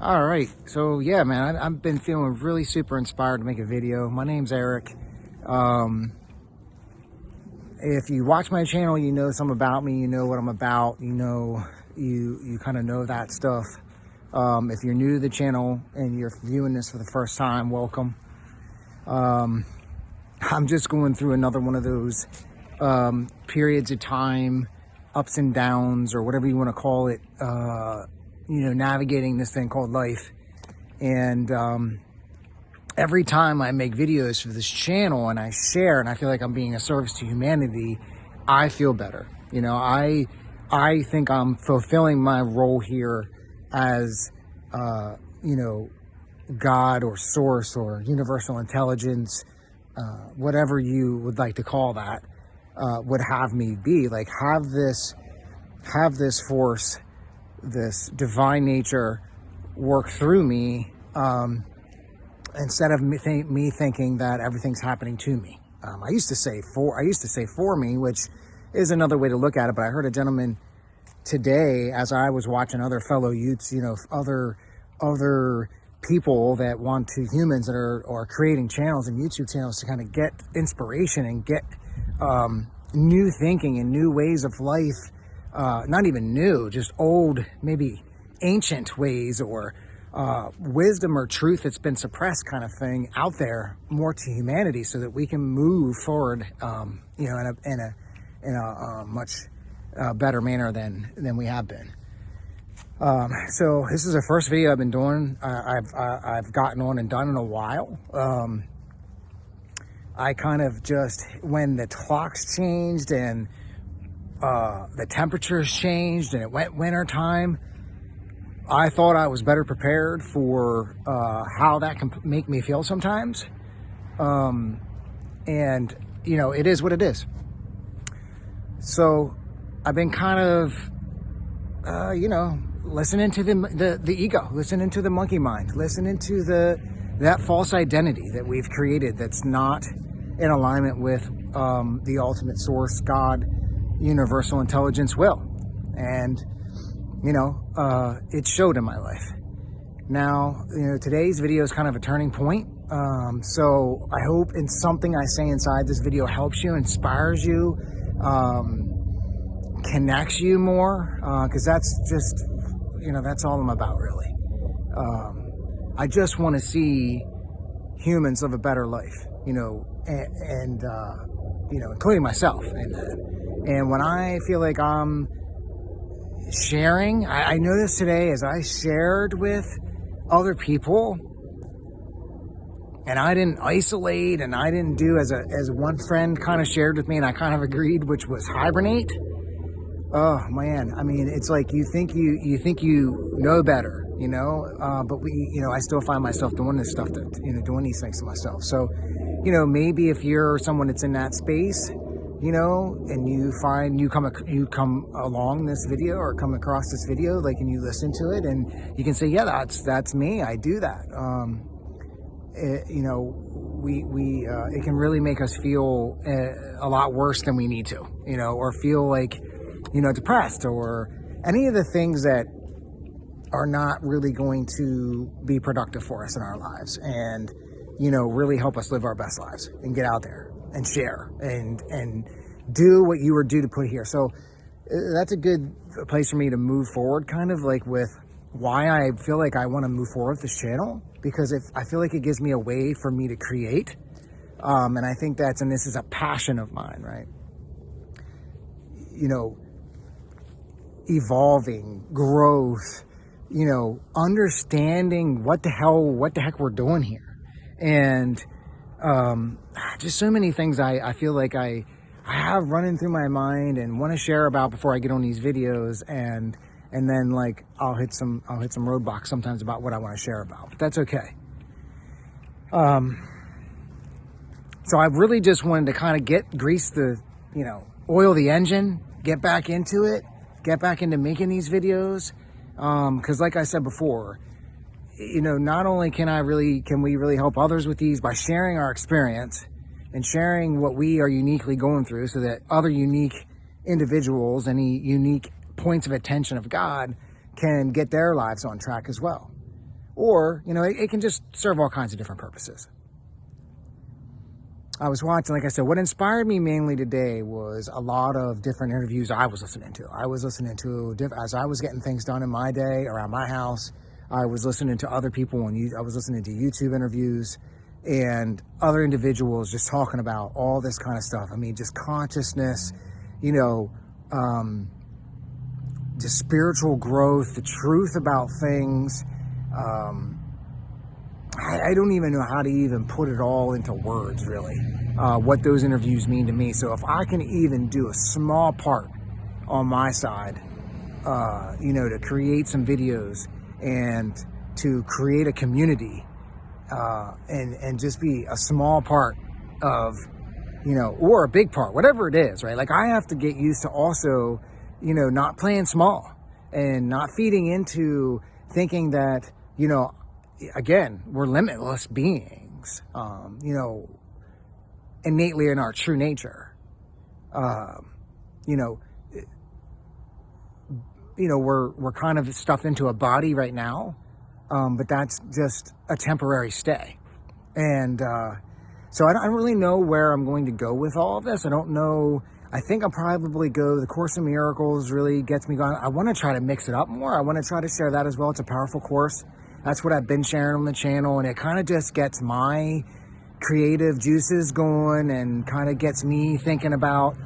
All right, so yeah, man, I've been feeling really super inspired to make a video. My name's Eric. If you watch my channel, you know some about me, you know what I'm about, you kind of know that stuff. If you're new to the channel and you're viewing this for the first time, welcome. I'm just going through another one of those periods of time, ups and downs, or whatever you want to call it, navigating this thing called life. And every time I make videos for this channel and I share and I feel like I'm being a service to humanity, I feel better. I think I'm fulfilling my role here as, God or source or universal intelligence, whatever you would like to call that, would have me be. Like, have this force, this divine nature work through me, instead of me thinking that everything's happening to me. I used to say for me, which is another way to look at it. But I heard a gentleman today, as I was watching other fellow youths, other people that want to, humans that are creating channels and YouTube channels to kind of get inspiration and get new thinking and new ways of life. Not even new, just old, maybe ancient ways, or wisdom or truth that's been suppressed, kind of thing, out there more to humanity, so that we can move forward, in a much better manner than we have been. So this is the first video I've been doing. I've gotten on and done in a while. I kind of just, when the clocks changed and the temperatures changed and it went winter time, I thought I was better prepared for how that can make me feel sometimes. And it is what it is. So I've been kind of, listening to the ego, listening to the monkey mind, listening to that false identity that we've created that's not in alignment with the ultimate source, God, universal intelligence will. And it showed in my life. Now, today's video is kind of a turning point. So I hope in something I say inside this video helps you, inspires you, connects you more, because that's just, that's all I'm about, really. I just want to see humans live a better life, and including myself in that. And when I feel like I'm sharing, I noticed today as I shared with other people, and I didn't isolate, and I didn't do as one friend kind of shared with me, and I kind of agreed, which was hibernate. Oh man, I mean, it's like you think you know better, but I still find myself doing this stuff, doing these things to myself. So, maybe if you're someone that's in that space, and you find you come along this video or come across this video, like, and you listen to it and you can say, yeah, that's me. I do that. It can really make us feel a lot worse than we need to, or feel like, depressed, or any of the things that are not really going to be productive for us in our lives, and, really help us live our best lives and get out there and share and do what you were due to put here. So that's a good place for me to move forward, kind of like with why I feel like I want to move forward with this channel, because I feel like it gives me a way for me to create. And I think and this is a passion of mine, right? Evolving, growth, understanding what the heck we're doing here. And just so many things I feel like I have running through my mind and want to share about before I get on these videos, and then, like, I'll hit some roadblocks sometimes about what I want to share about, but that's okay. So I really just wanted to kind of grease the, oil the engine, get back into it, get back into making these videos. Cause like I said before, not only can we really help others with these by sharing our experience and sharing what we are uniquely going through, so that other unique individuals, any unique points of attention of God, can get their lives on track as well. or, it can just serve all kinds of different purposes. I was watching, like I said, what inspired me mainly today was a lot of different interviews I was listening to. I was listening to, as I was getting things done in my day around my house, I was listening to other people, I was listening to YouTube interviews and other individuals just talking about all this kind of stuff. I mean, just consciousness, just spiritual growth, the truth about things. I don't even know how to even put it all into words, really, what those interviews mean to me. So if I can even do a small part on my side, to create some videos and to create a community, and just be a small part of, or a big part, whatever it is, right? Like I have to get used to also, not playing small and not feeding into thinking that, again, we're limitless beings, innately in our true nature. We're kind of stuffed into a body right now, but that's just a temporary stay. And so I don't really know where I'm going to go with all of this. I don't know. I think I'll probably go, the Course in Miracles really gets me going. I want to try to mix it up more. I want to try to share that as well. It's a powerful course. That's what I've been sharing on the channel, and it kind of just gets my creative juices going and kind of gets me thinking about,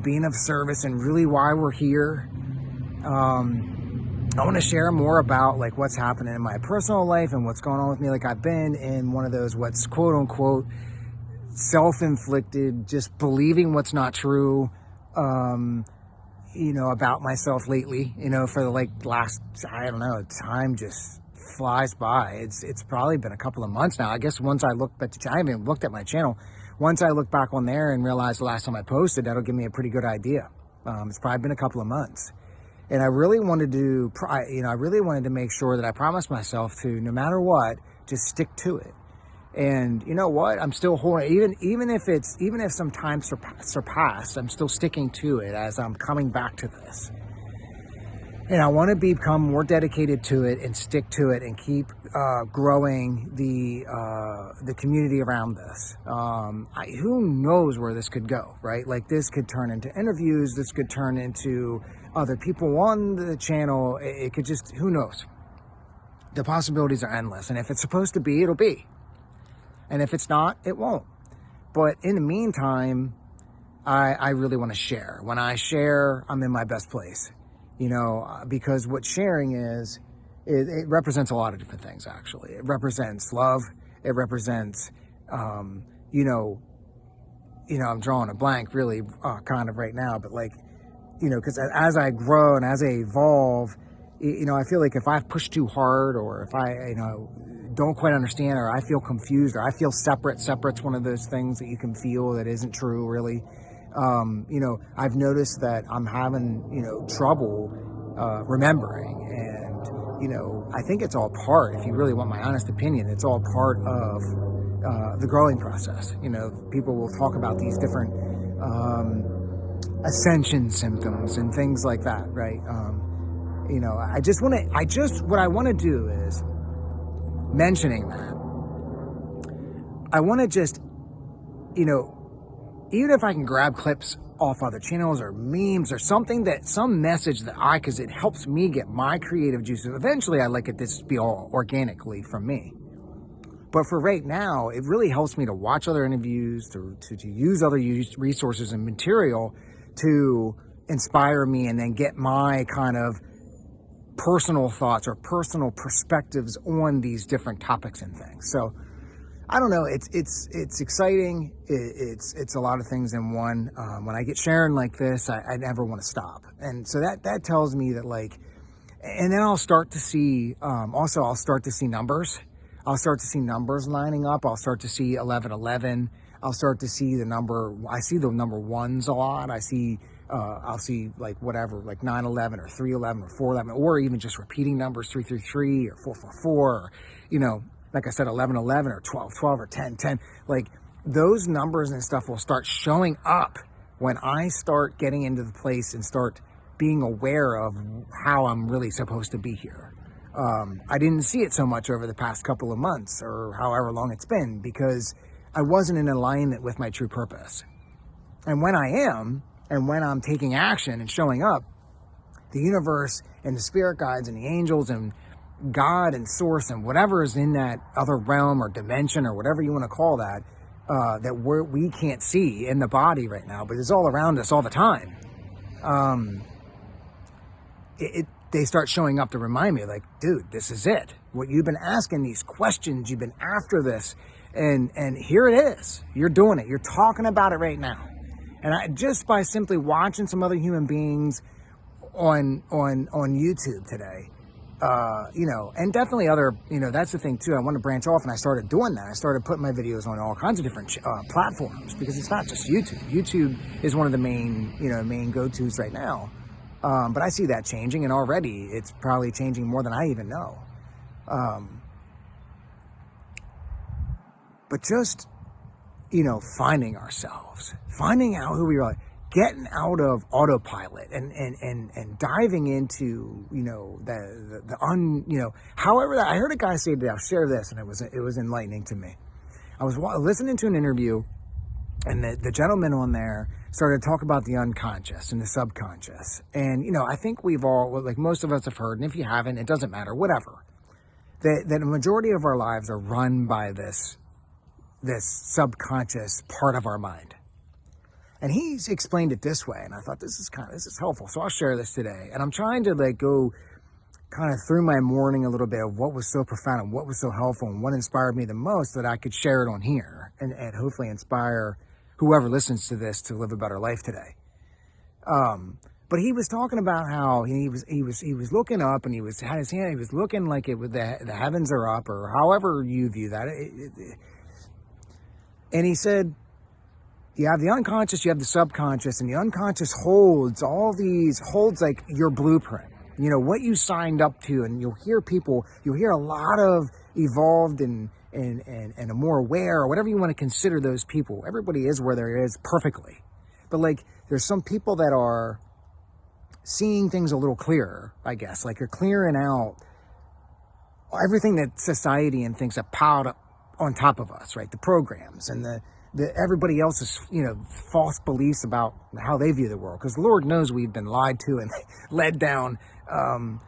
being of service and really why we're here. I want to share more about like what's happening in my personal life and what's going on with me. Like I've been in one of those, what's quote unquote, self-inflicted, just believing what's not true, about myself lately, for the last, I don't know, time just flies by. It's probably been a couple of months now. I guess once I look back, I haven't looked at my channel. Once I look back on there and realize the last time I posted, that'll give me a pretty good idea. It's probably been a couple of months. And I really wanted to make sure that I promised myself to, no matter what, just stick to it. And you know what? I'm still holding, even if some time surpassed, I'm still sticking to it as I'm coming back to this. And I want to become more dedicated to it and stick to it and keep growing the community around this. Who knows where this could go, right? Like this could turn into interviews. This could turn into other people on the channel. It could just, who knows? The possibilities are endless. And if it's supposed to be, it'll be. And if it's not, it won't. But in the meantime, I really want to share. When I share, I'm in my best place. Because what sharing is, it represents a lot of different things, actually. It represents love. It represents, I'm drawing a blank really kind of right now, but because as I grow and as I evolve, I feel like if I push too hard or if I, don't quite understand or I feel confused or I feel separate's one of those things that you can feel that isn't true, really. I've noticed that I'm having, trouble remembering. And, I think it's all part, if you really want my honest opinion, it's all part of the growing process. People will talk about these different ascension symptoms and things like that, right? What I want to do is, mentioning that, I want to just, even if I can grab clips off other channels or memes or something some message because it helps me get my creative juices. Eventually, I like it this to be all organically from me. But for right now, it really helps me to watch other interviews, to use other resources and material to inspire me and then get my kind of personal thoughts or personal perspectives on these different topics and things. So I don't know. It's exciting. It's a lot of things in one. When I get sharing like this, I never want to stop. And so that tells me that and then I'll start to see, I'll start to see numbers. I'll start to see numbers lining up. I'll start to see 1111. I'll start to see I see the number ones a lot. I'll see 911 or 311 or 411, or even just repeating numbers 333 or 444, or, like I said, 1111 or 1212 or 1010. Those numbers and stuff will start showing up when I start getting into the place and start being aware of how I'm really supposed to be here. I didn't see it so much over the past couple of months or however long it's been, because I wasn't in alignment with my true purpose. And when I am, and when I'm taking action and showing up, the universe and the spirit guides and the angels and God and source and whatever is in that other realm or dimension or whatever you want to call that, that we can't see in the body right now, but it's all around us all the time. They start showing up to remind me, like, dude, this is it. What you've been asking, these questions, you've been after this, and here it is. You're doing it. You're talking about it right now. And just by simply watching some other human beings on YouTube today, and definitely other, that's the thing too. I want to branch off, and I started doing that. I started putting my videos on all kinds of different platforms, because it's not just YouTube. YouTube is one of the main go-tos right now. But I see that changing, and already it's probably changing more than I even know. But just, finding ourselves, finding out who we are, getting out of autopilot and diving into, however that, I heard a guy say today, I'll share this, and it was enlightening to me. I was listening to an interview, and the gentleman on there started to talk about the unconscious and the subconscious. And, I think we've all, like most of us have heard, and if you haven't, it doesn't matter, whatever, that the majority of our lives are run by this subconscious part of our mind. And he's explained it this way, and I thought this is helpful. So I'll share this today. And I'm trying to go kind of through my morning a little bit of what was so profound and what was so helpful and what inspired me the most, that I could share it on here and hopefully inspire whoever listens to this to live a better life today. But he was talking about how he was looking up, and he had his hand, he was looking like it was the heavens are up, or however you view that. And he said, you have the unconscious, you have the subconscious, and the unconscious holds like your blueprint, what you signed up to. And you'll hear a lot of evolved and a more aware, or whatever you want to consider those people. Everybody is where there is perfectly. But there's some people that are seeing things a little clearer, I guess. Like, you're clearing out everything that society and things have piled up on top of us, right? The programs and the everybody else's, false beliefs about how they view the world. Because Lord knows we've been lied to and led down, an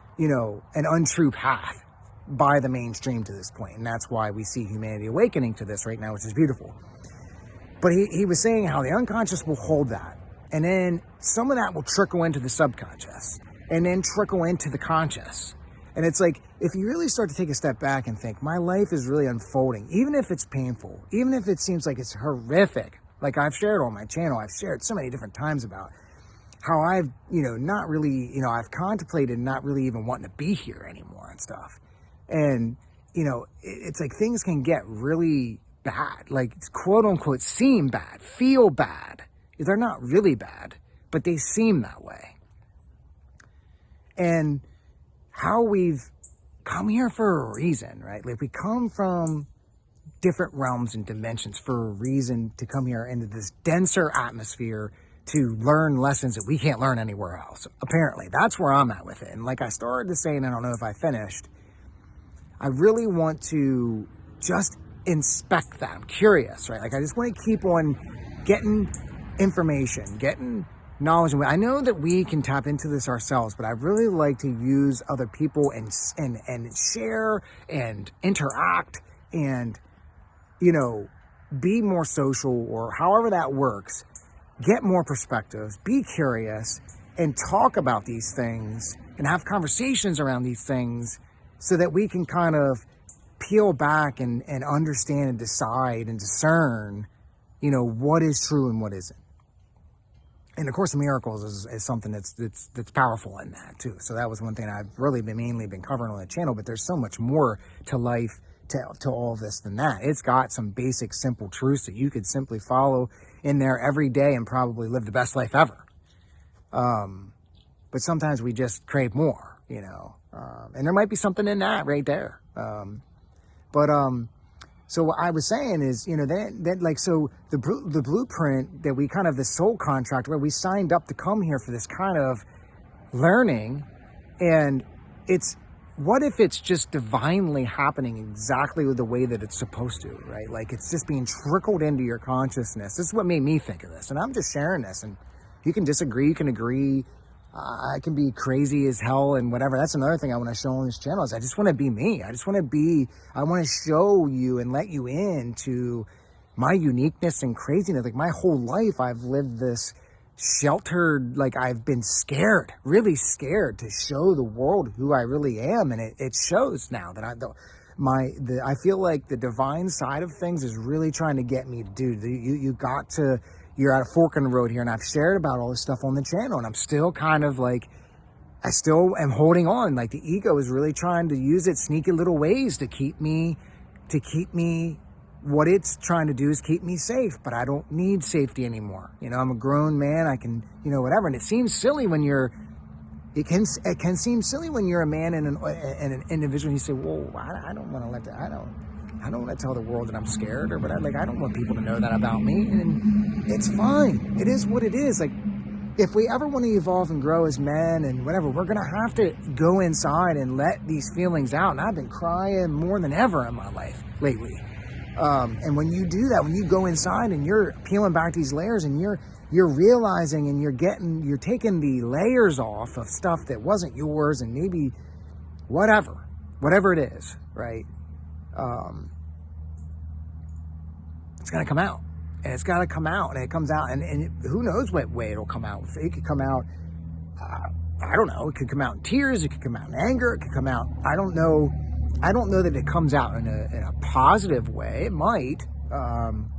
untrue path by the mainstream to this point. And that's why we see humanity awakening to this right now, which is beautiful. But he was saying how the unconscious will hold that. And then some of that will trickle into the subconscious, and then trickle into the conscious. And it's like, if you really start to take a step back and think, my life is really unfolding, even if it's painful, even if it seems like it's horrific, like I've shared on my channel, I've shared so many different times about how I've, not really, I've contemplated not really even wanting to be here anymore and stuff. And, it's like things can get really bad, like quote unquote seem bad, feel bad. They're not really bad, but they seem that way. And how we've come here for a reason, right? Like, we come from different realms and dimensions for a reason, to come here into this denser atmosphere to learn lessons that we can't learn anywhere else. Apparently, that's where I'm at with it. And like I started to say, and I don't know if I finished, I really want to just inspect that. I'm curious, right? Like, I just want to keep on getting information, getting knowledge. I know that we can tap into this ourselves, but I really like to use other people and share and interact and, be more social, or however that works, get more perspectives, be curious, and talk about these things and have conversations around these things, so that we can kind of peel back and understand and decide and discern, what is true and what isn't. And of course, Miracles is something that's powerful in that too. So that was one thing I've really mainly been covering on the channel, but there's so much more to life, to all this than that. It's got some basic, simple truths that you could simply follow in there every day and probably live the best life ever. But sometimes we just crave more, and there might be something in that right there. So what I was saying is, so the blueprint that we kind of, the soul contract where we signed up to come here for this kind of learning, and it's what if it's just divinely happening exactly the way that it's supposed to, right? Like it's just being trickled into your consciousness. This is what made me think of this. And I'm just sharing this, and you can disagree, you can agree. I can be crazy as hell and whatever. That's another thing I want to show on this channel is I just want to be me. I want to show you and let you into my uniqueness and craziness. Like my whole life, I've lived this sheltered, like I've been scared, really scared to show the world who I really am. And it shows now that I feel like the divine side of things is really trying to get me to do. You're at a fork in the road here, and I've shared about all this stuff on the channel, and I'm still kind of like, I still am holding on. Like the ego is really trying to use its sneaky little ways to keep me, what it's trying to do is keep me safe, but I don't need safety anymore. You know, I'm a grown man, I can, whatever. And it seems silly when it can seem silly when you're a man and an individual, and you say, whoa, I don't want to let that, I don't want to tell the world that I'm scared or whatever. Like, I don't want people to know that about me. And it's fine. It is what it is. Like, if we ever want to evolve and grow as men and whatever, we're going to have to go inside and let these feelings out. And I've been crying more than ever in my life lately. And when you do that, when you go inside and you're peeling back these layers and you're realizing and you're taking the layers off of stuff that wasn't yours and maybe whatever it is, right? It's going to come out, and it's got to come out, and it comes out, and who knows what way it'll come out. It could come out, I don't know, it could come out in tears, it could come out in anger, it could come out, I don't know that it comes out in a positive way. It might. I'm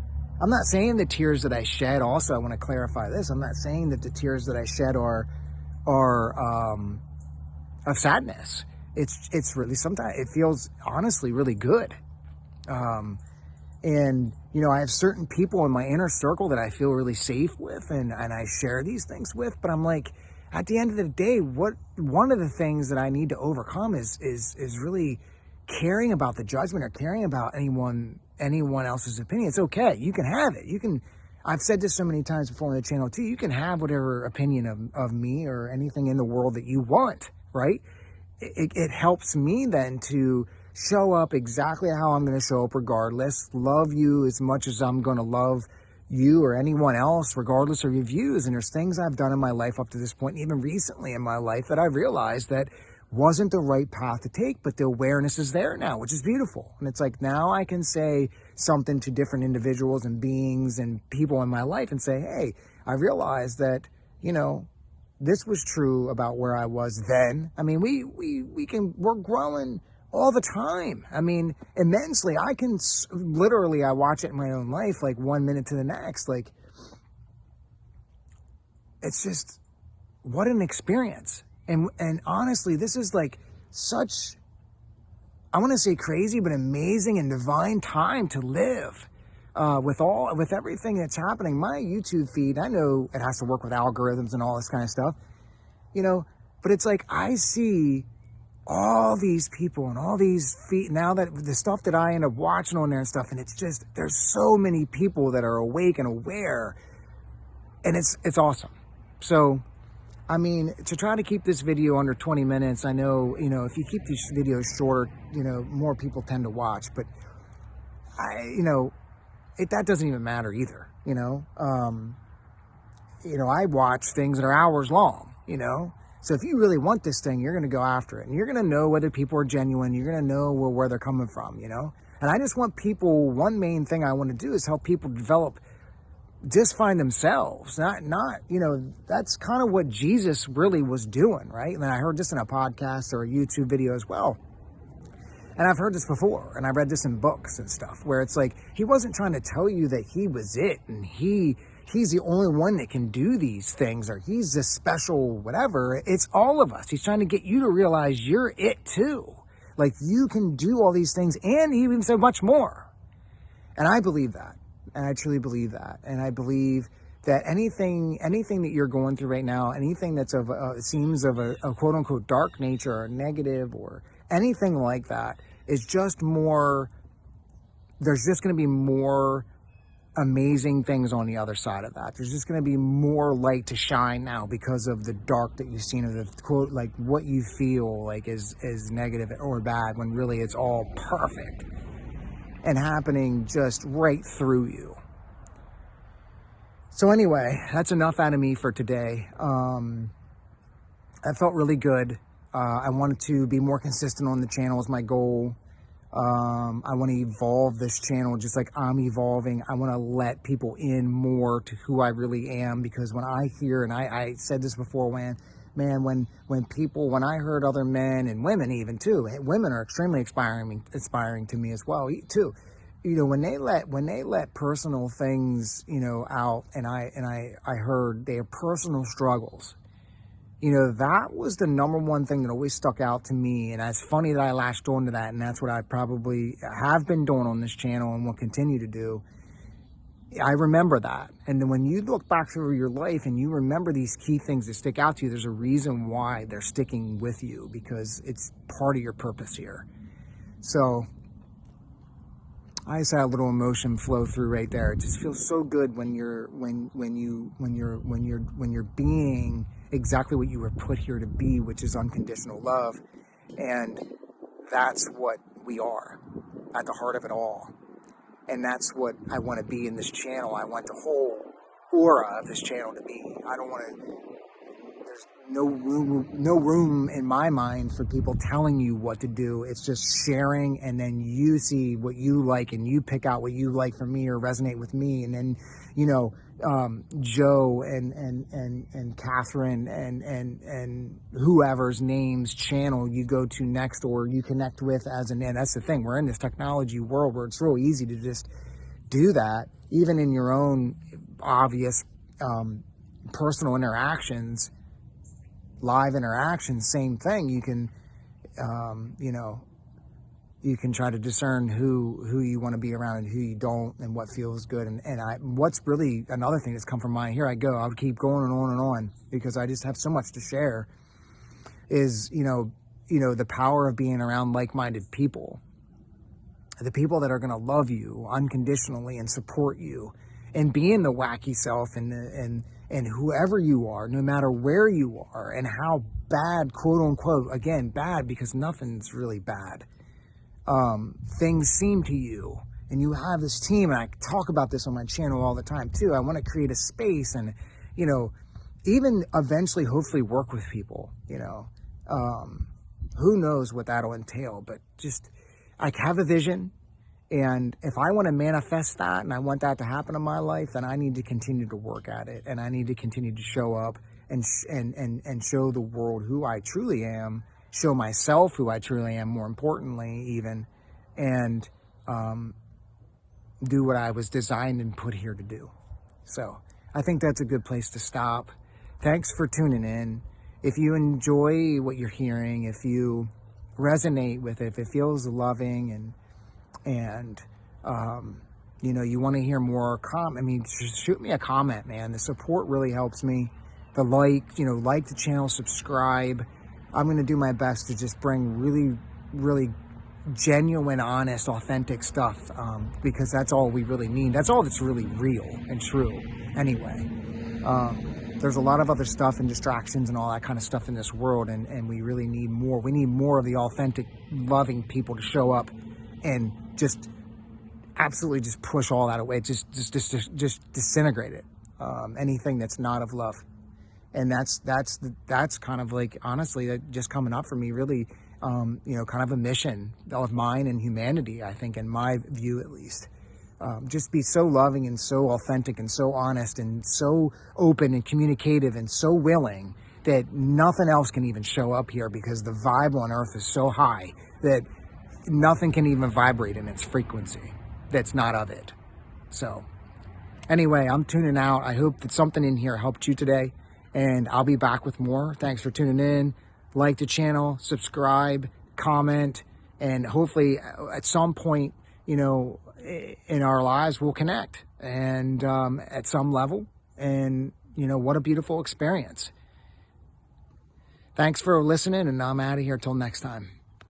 not saying the tears that I shed, also, I want to clarify this, I'm not saying that the tears that I shed are of sadness. It's really, sometimes it feels honestly really good. And, I have certain people in my inner circle that I feel really safe with and I share these things with, but I'm like, at the end of the day, one of the things that I need to overcome is really caring about the judgment or caring about anyone else's opinion. It's okay. You can have it. I've said this so many times before on the channel too, you can have whatever opinion of me or anything in the world that you want, right? It helps me then to show up exactly how I'm going to show up regardless, love you as much as I'm going to love you or anyone else, regardless of your views. And there's things I've done in my life up to this point, even recently in my life, that I realized that wasn't the right path to take, but the awareness is there now, which is beautiful. And it's like, now I can say something to different individuals and beings and people in my life and say, hey, I realized that, this was true about where I was then. I mean, we're growing all the time. I mean, immensely. I watch it in my own life, like 1 minute to the next. Like, it's just, what an experience. And honestly, this is like such, I want to say crazy, but amazing and divine time to live. With everything that's happening, my YouTube feed, I know it has to work with algorithms and all this kind of stuff, but it's like, I see all these people and all these feet now, that the stuff that I end up watching on there and stuff, and it's just, there's so many people that are awake and aware, and it's awesome. So, I mean, to try to keep this video under 20 minutes, I know, if you keep these videos shorter, more people tend to watch, but that doesn't even matter either, I watch things that are hours long, so if you really want this thing, you're going to go after it, and you're going to know whether people are genuine, you're going to know where they're coming from, and I just want people, one main thing I want to do is help people develop, just find themselves, not, that's kind of what Jesus really was doing, right? And I heard this in a podcast or a YouTube video as well. And I've heard this before, and I read this in books and stuff, where it's like, he wasn't trying to tell you that he was it, and he's the only one that can do these things, or he's this special whatever. It's all of us. He's trying to get you to realize you're it too. Like, you can do all these things, and he even said much more. And I believe that. And I truly believe that. And I believe that anything that you're going through right now, anything that's seems of a quote unquote dark nature or negative or anything like that, is just more, there's just going to be more amazing things on the other side of that. There's just going to be more light to shine now because of the dark that you've seen, of the quote, like what you feel like is negative or bad, when really it's all perfect and happening just right through you. So anyway, that's enough out of me for today. That felt really good. I wanted to be more consistent on the channel is my goal. I want to evolve this channel just like I'm evolving. I want to let people in more to who I really am, because when I hear, and I said this before, when I heard other men and women even too, women are extremely inspiring to me as well too. You know, when they let personal things, you know, out, and I heard their personal struggles. You know, that was the number one thing that always stuck out to me. And it's funny that I latched on to that. And that's what I probably have been doing on this channel and will continue to do. I remember that. And then when you look back through your life and you remember these key things that stick out to you, there's a reason why they're sticking with you, because it's part of your purpose here. So I just had a little emotion flow through right there. It just feels so good when you're being exactly what you were put here to be, which is unconditional love. And that's what we are at the heart of it all. And that's what I want to be in this channel. I want the whole aura of this channel to be. I don't want to, there's no room in my mind for people telling you what to do. It's just sharing, and then you see what you like and you pick out what you like from me or resonate with me. And then, you know, Joe and Catherine and whoever's name's channel you go to next or you connect with and that's the thing. We're in this technology world where it's real easy to just do that, even in your own obvious personal interactions, live interactions, same thing. You can, you know, you can try to discern who you want to be around and who you don't, and what feels good. And what's really another thing that's come from mine, here I go, I'll keep going and on because I just have so much to share, is, you know, the power of being around like-minded people, the people that are going to love you unconditionally and support you, and being the wacky self and whoever you are, no matter where you are and how bad, quote unquote, again, bad, because nothing's really bad, things seem to you, and you have this team, and I talk about this on my channel all the time too. I want to create a space and, you know, even eventually hopefully work with people, you know, who knows what that'll entail, but just, I have a vision, and if I want to manifest that and I want that to happen in my life, then I need to continue to work at it, and I need to continue to show up and show the world who I truly am, show myself who I truly am, more importantly even, and do what I was designed and put here to do. So I think that's a good place to stop. Thanks for tuning in. If you enjoy what you're hearing, if you resonate with it, if it feels loving, and you know, you want to hear more, just shoot me a comment, man. The support really helps me. The like the channel, subscribe. I'm going to do my best to just bring really, really genuine, honest, authentic stuff, because that's all we really need. That's all that's really real and true anyway. There's a lot of other stuff and distractions and all that kind of stuff in this world, and we really need more. We need more of the authentic, loving people to show up and just absolutely just push all that away. Just disintegrate it. Anything that's not of love. And that's kind of like, honestly, that just coming up for me, really, you know, kind of a mission of mine and humanity, I think, in my view at least. Just be so loving and so authentic and so honest and so open and communicative and so willing that nothing else can even show up here, because the vibe on earth is so high that nothing can even vibrate in its frequency that's not of it. So anyway, I'm tuning out. I hope that something in here helped you today, and I'll be back with more. Thanks for tuning in. Like the channel, subscribe, comment, and hopefully at some point, you know, in our lives we'll connect, and at some level, and you know, what a beautiful experience. Thanks for listening, and I'm out of here till next time.